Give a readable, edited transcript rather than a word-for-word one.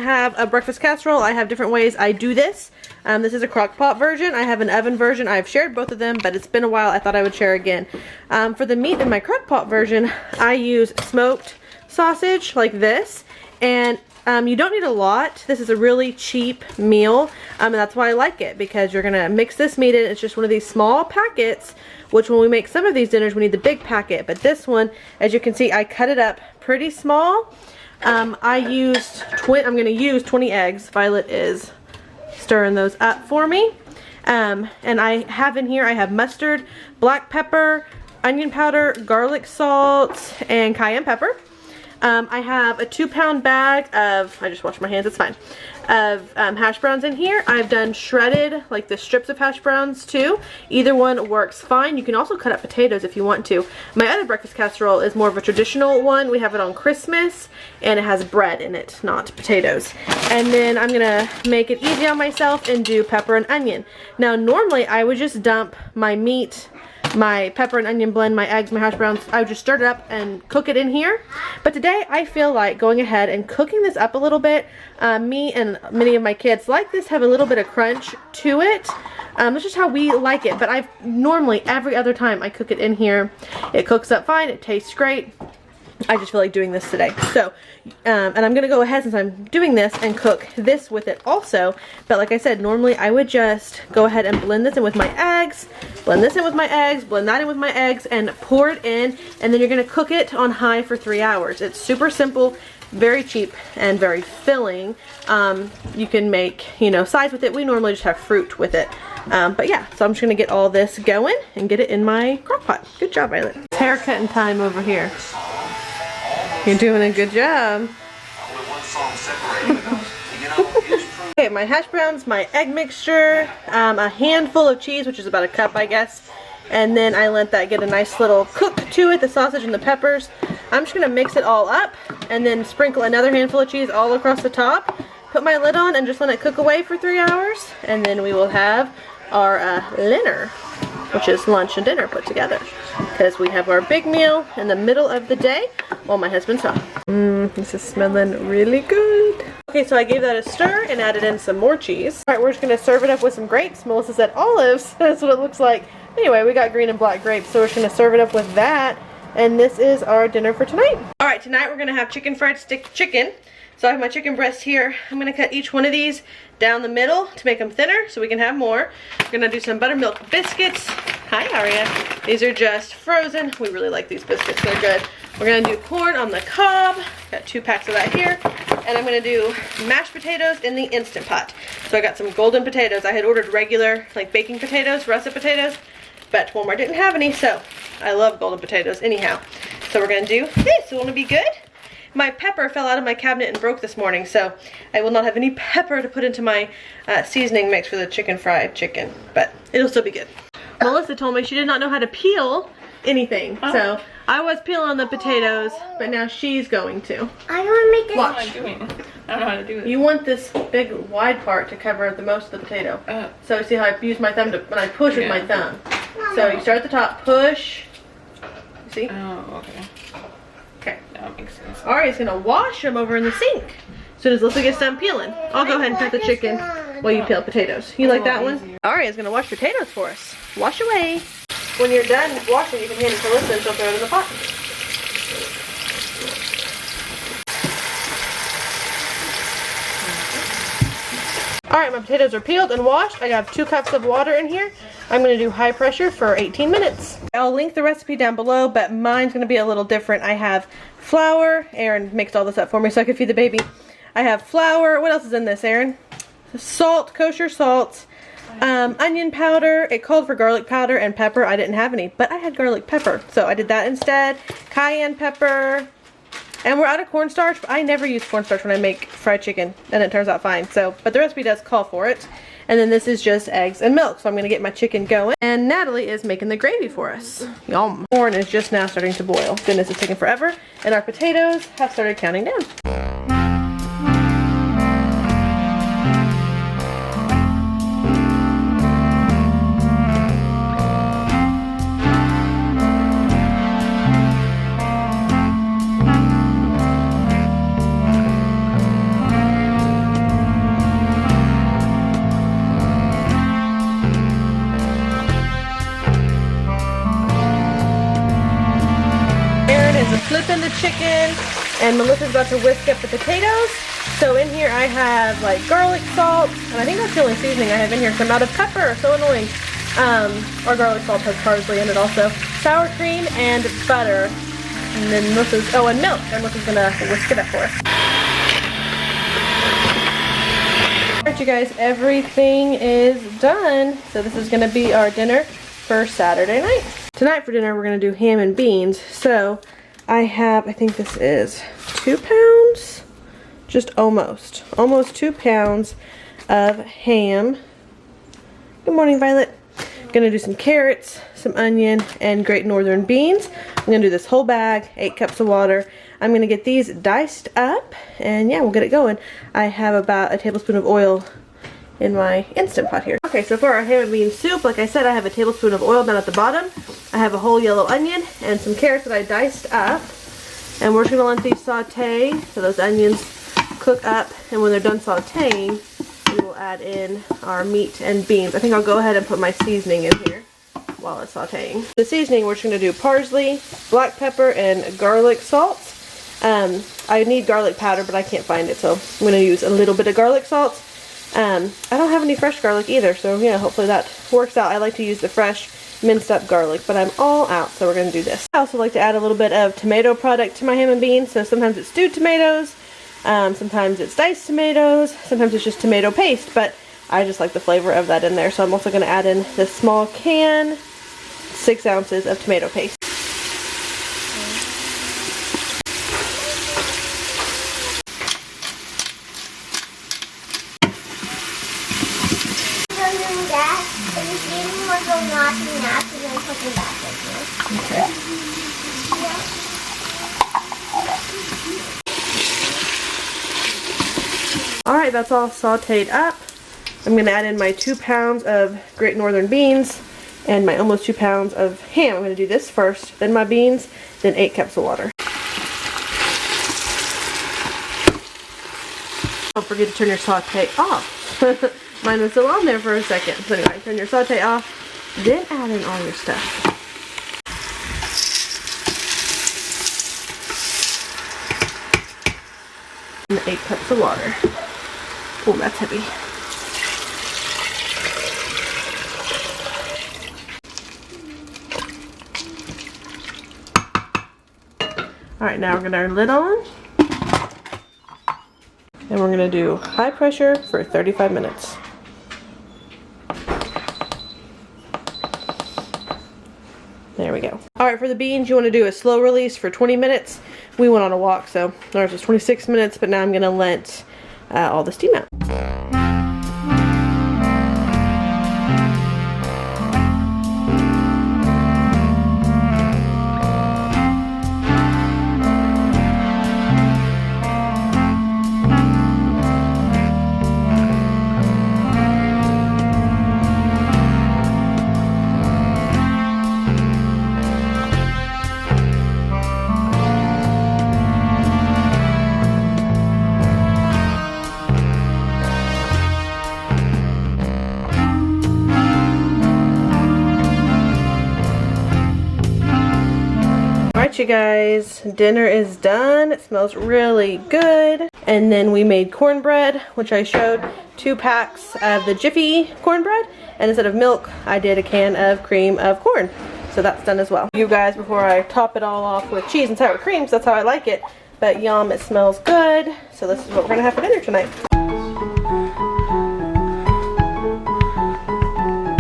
have a breakfast casserole. I have different ways I do this. This is a crock pot version. I have an oven version. I've shared both of them, but it's been a while. I thought I would share again. For the meat in my crock pot version, I use smoked sausage like this, and you don't need a lot. This is a really cheap meal, and that's why I like it, because you're gonna mix this meat in. It's just one of these small packets, which when we make some of these dinners, we need the big packet. But this one, as you can see, I cut it up pretty small. I'm gonna use 20 eggs. Violet is stirring those up for me. And I have in here, I have mustard, black pepper, onion powder, garlic salt, and cayenne pepper. I have a 2-pound bag of, I just washed my hands, it's fine, of hash browns in here. I've done shredded, like the strips of hash browns too. Either one works fine. You can also cut up potatoes if you want to. My other breakfast casserole is more of a traditional one. We have it on Christmas, and it has bread in it, not potatoes. And then I'm gonna make it easy on myself and do pepper and onion. Now normally I would just dump my meat, my pepper and onion blend, my eggs, my hash browns. I would just stir it up and cook it in here. But today I feel like going ahead and cooking this up a little bit. Me and many of my kids like this, have a little bit of crunch to it. That's just how we like it. But I've normally, every other time I cook it in here, it cooks up fine, it tastes great. I just feel like doing this today. So, and I'm going to go ahead, since I'm doing this, and cook this with it also. But like I said, normally I would just go ahead and blend this in with my eggs, blend this in with my eggs, blend that in with my eggs, and pour it in. And then you're going to cook it on high for 3 hours. It's super simple, very cheap, and very filling. You can make, you know, sides with it. We normally just have fruit with it. But yeah, so I'm just going to get all this going and get it in my crock pot. Good job, Violet. Haircutting time over here. You're doing a good job. Okay, my hash browns, my egg mixture, a handful of cheese, which is about a cup, I guess. And then I let that get a nice little cook to it, the sausage and the peppers. I'm just going to mix it all up and then sprinkle another handful of cheese all across the top. Put my lid on and just let it cook away for 3 hours. And then we will have our dinner, which is lunch and dinner put together, because we have our big meal in the middle of the day while my husband's home. This is smelling really good. Okay, so I gave that a stir and added in some more cheese. All right, we're just gonna serve it up with some grapes. Melissa said olives. That's what it looks like. Anyway, we got green and black grapes, so we're just gonna serve it up with that. And this is our dinner for tonight. All right, tonight we're gonna have chicken fried stick chicken. So I have my chicken breast here. I'm gonna cut each one of these down the middle to make them thinner so we can have more. We're gonna do some buttermilk biscuits. Hi, Aria. These are just frozen. We really like these biscuits, they're good. We're gonna do corn on the cob. Got 2 packs of that here. And I'm gonna do mashed potatoes in the Instant Pot. So I got some golden potatoes. I had ordered regular, like baking potatoes, russet potatoes, but Walmart didn't have any, so I love golden potatoes anyhow. So we're gonna do this. It wanna be good? My pepper fell out of my cabinet and broke this morning, so I will not have any pepper to put into my seasoning mix for the chicken fried chicken, but it'll still be good. Melissa told me she did not know how to peel anything, so I was peeling the potatoes, but now she's going to. I want to make it. Watch. I don't know how to do it. You want this big wide part to cover the most of the potato. So see how I use my thumb to, when I push with my thumb. So you start at the top, push. You see? Oh, okay. Okay. That makes sense. Aria's gonna wash them over in the sink as soon as Alyssa gets done peeling. I'll go ahead and cut the chicken while you peel potatoes. You like that one? Aria's gonna wash potatoes for us. Wash away. When you're done washing, you can hand it to Alyssa and she'll throw it in the pot. Alright, my potatoes are peeled and washed. I have 2 cups of water in here. I'm going to do high pressure for 18 minutes. I'll link the recipe down below, but mine's going to be a little different. I have flour. Aaron mixed all this up for me so I could feed the baby. I have flour. What else is in this, Aaron? Salt, kosher salt, onion powder. It called for garlic powder and pepper. I didn't have any, but I had garlic pepper, so I did that instead. Cayenne pepper. And we're out of cornstarch, but I never use cornstarch when I make fried chicken, and it turns out fine. So, but the recipe does call for it. And then this is just eggs and milk, so I'm gonna get my chicken going. And Natalie is making the gravy for us. Yum. Corn is just now starting to boil. Goodness, it's taking forever. And our potatoes have started counting down. in the chicken, and Melissa's about to whisk up the potatoes. So in here I have like garlic salt, and I think that's the only seasoning I have in here, so I'm out of pepper, so annoying. Our garlic salt has parsley in it also. Sour cream and butter. And then Melissa's, oh, and milk. And Melissa's gonna whisk it up for us. Alright, you guys, everything is done. So this is gonna be our dinner for Saturday night. Tonight for dinner, we're gonna do ham and beans. So I have, I think this is 2 pounds, just almost 2 pounds of ham. Good morning, Violet. Gonna do some carrots, some onion, and Great Northern beans. I'm gonna do this whole bag, 8 cups of water. I'm gonna get these diced up, and yeah, we'll get it going. I have about a tablespoon of oil in my Instant Pot here. Okay, so for our ham and bean soup, like I said, I have a tablespoon of oil down at the bottom. I have a whole yellow onion and some carrots that I diced up. And we're just gonna let these saute so those onions cook up, and when they're done sauteing, we will add in our meat and beans. I think I'll go ahead and put my seasoning in here while it's sauteing. The seasoning, we're just going to do parsley, black pepper, and garlic salt. I need garlic powder, but I can't find it, so I'm going to use a little bit of garlic salt. I don't have any fresh garlic either, so yeah, hopefully that works out. I like to use the fresh minced up garlic, but I'm all out, so we're going to do this. I also like to add a little bit of tomato product to my ham and beans, so sometimes it's stewed tomatoes, sometimes it's diced tomatoes, sometimes it's just tomato paste, but I just like the flavor of that in there. So I'm also going to add in this small can, 6 ounces of tomato paste. Okay. Alright, that's all sauteed up. I'm going to add in my 2 pounds of Great Northern beans and my almost 2 pounds of ham. I'm going to do this first, then my beans, then 8 cups of water. Don't forget to turn your saute off. Mine was still on there for a second. So anyway, turn your saute off, then add in all your stuff. And 8 cups of water. Oh, that's heavy. Alright, now we're going to turn the lid on. And we're going to do high pressure for 35 minutes. There we go. Alright, for the beans, you want to do a slow release for 20 minutes. We went on a walk, so ours was 26 minutes, but now I'm going to let all the steam out. You guys, dinner is done. It smells really good. And then we made cornbread, which I showed, 2 packs of the Jiffy cornbread, and instead of milk I did a can of cream of corn, so that's done as well. You guys, before I top it all off with cheese and sour cream, so that's how I like it, but yum, it smells good. So this is what we're gonna have for dinner tonight.